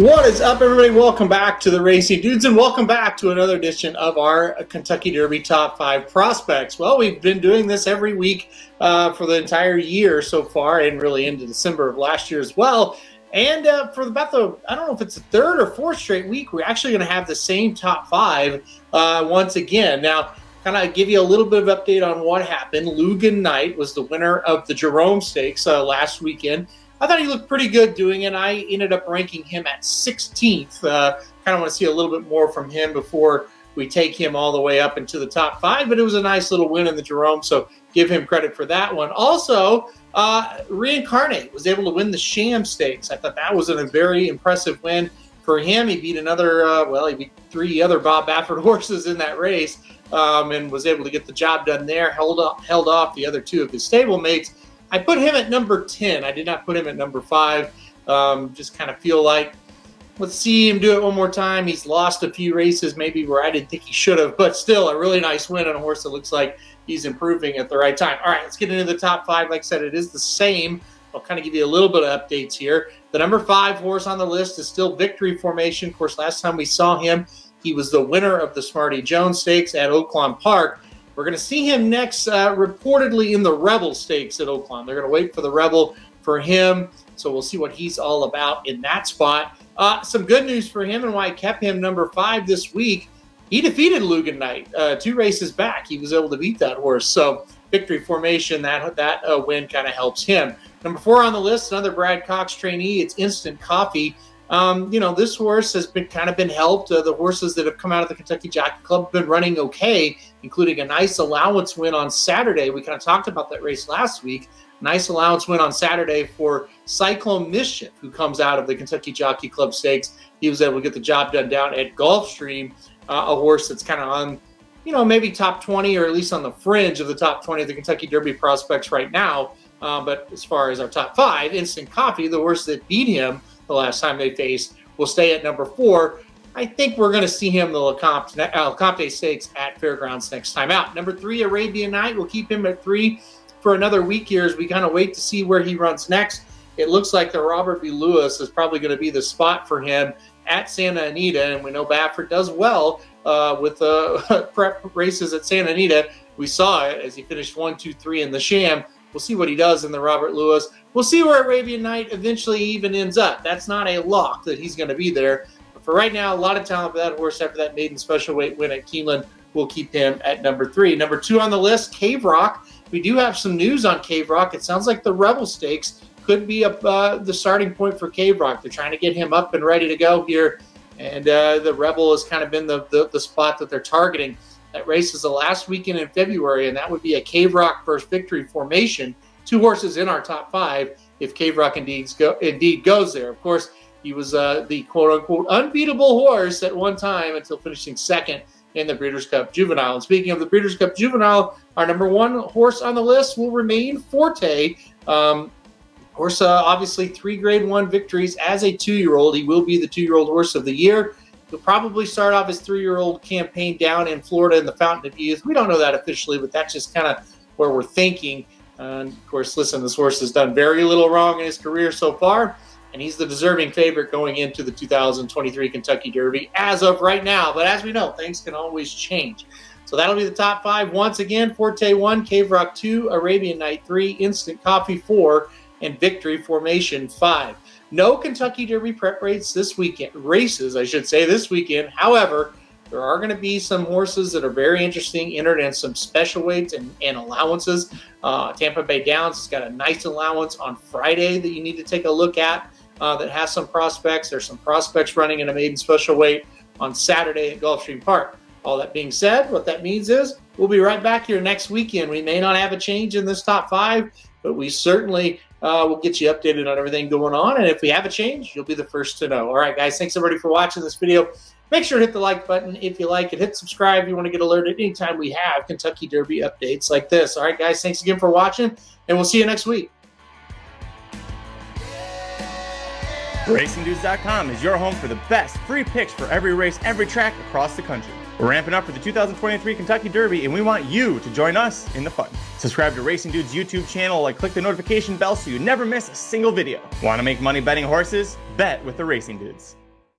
What is up, everybody? Welcome back to the Racing Dudes, and welcome back to another edition of our Kentucky Derby Top 5 Prospects. Well, we've been doing this every week for the entire year so far, and really into December of last year as well. And for about I don't know if it's the third or fourth straight week, we're actually going to have the same top 5 once again. Now, kind of give you a little bit of update on what happened. Arabian Knight was the winner of the Sham Stakes last weekend. I thought he looked pretty good doing it. I ended up ranking him at 16th. Kind of want to see a little bit more from him before we take him all the way up into the top 5. But it was a nice little win in the Sham, so give him credit for that one. Also, Reincarnate was able to win the Sham Stakes. I thought that was a very impressive win for him. He beat he beat 3 other Bob Baffert horses in that race, and was able to get the job done there. Held off the other 2 of his stablemates. I put him at number 10. I did not put him at number 5. Just kind of feel like, let's see him do it one more time. He's lost a few races maybe where I didn't think he should have, but still a really nice win on a horse that looks like he's improving at the right time. All right, let's get into the top 5. Like I said, it is the same. I'll kind of give you a little bit of updates here. The number 5 horse on the list is still Victory Formation. Of course, last time we saw him, he was the winner of the Smarty Jones Stakes at Oaklawn Park. We're going to see him next, reportedly in the Rebel Stakes at Oaklawn. They're going to wait for the Rebel for him, so we'll see what he's all about in that spot. Some good news for him and why I kept him number 5 this week. He defeated Arabian Knight 2 races back. He was able to beat that horse. So Victory Formation, that win kind of helps him. Number 4 on the list, another Brad Cox trainee. It's Instant Coffee. This horse has been helped. The horses that have come out of the Kentucky Jockey Club have been running okay, including a nice allowance win on Saturday. We kind of talked about that race last week. Nice allowance win on Saturday for Cyclone Mischief, who comes out of the Kentucky Jockey Club Stakes. He was able to get the job done down at Gulfstream, a horse that's kind of on, maybe top 20 or at least on the fringe of the top 20 of the Kentucky Derby prospects right now. But as far as our top 5, Instant Coffee, the horse that beat him the last time they faced, will stay at number 4. I think we're going to see him the Lecomte Stakes at Fairgrounds next time out. Number 3, Arabian Knight. We'll keep him at 3 for another week here as we kind of wait to see where he runs next. It looks like the Robert B. Lewis is probably going to be the spot for him at Santa Anita, and we know Baffert does well with prep races at Santa Anita. We saw it as he finished 1, 2, 3 in the Sham. We'll see what he does in the Robert Lewis. We'll see where Arabian Knight eventually even ends up. That's not a lock that he's going to be there. But for right now, a lot of talent for that horse after that maiden special weight win at Keeneland. We'll keep him at number 3. Number 2 on the list, Cave Rock. We do have some news on Cave Rock. It sounds like the Rebel Stakes could be the starting point for Cave Rock. They're trying to get him up and ready to go here. And the Rebel has kind of been the spot that they're targeting. That race is the last weekend in February, and that would be a Cave Rock versus Victory Formation. 2 horses in our top 5 if Cave Rock indeed goes there. Of course, he was the quote-unquote unbeatable horse at one time until finishing 2nd in the Breeders' Cup Juvenile. And speaking of the Breeders' Cup Juvenile, our number 1 horse on the list will remain Forte. Horse, obviously 3 Grade 1 victories as a 2-year-old. He will be the 2-year-old horse of the year. He'll probably start off his 3-year-old campaign down in Florida in the Fountain of Youth. We don't know that officially, but that's just kind of where we're thinking. And of course, listen, this horse has done very little wrong in his career so far, and he's the deserving favorite going into the 2023 Kentucky Derby as of right now. But as we know, things can always change. So that'll be the top 5. Once again, Forte 1, Cave Rock 2, Arabian Knight 3, Instant Coffee 4, and Victory Formation 5. No Kentucky Derby prep races this weekend. However, there are going to be some horses that are very interesting entered in some special weights and allowances. Tampa Bay Downs has got a nice allowance on Friday that you need to take a look at that has some prospects. There's some prospects running in a maiden special weight on Saturday at Gulfstream Park. All that being said, what that means is we'll be right back here next weekend. We may not have a change in this top 5, but we certainly will get you updated on everything going on. And if we have a change, you'll be the first to know. All right, guys, thanks everybody for watching this video. Make sure to hit the like button if you like it. Hit subscribe if you want to get alerted anytime we have Kentucky Derby updates like this. All right, guys, thanks again for watching, and we'll see you next week. RacingDudes.com is your home for the best free picks for every race, every track across the country. We're ramping up for the 2023 Kentucky Derby, and we want you to join us in the fun. Subscribe to Racing Dudes YouTube channel and click the notification bell so you never miss a single video. Want to make money betting horses? Bet with the Racing Dudes.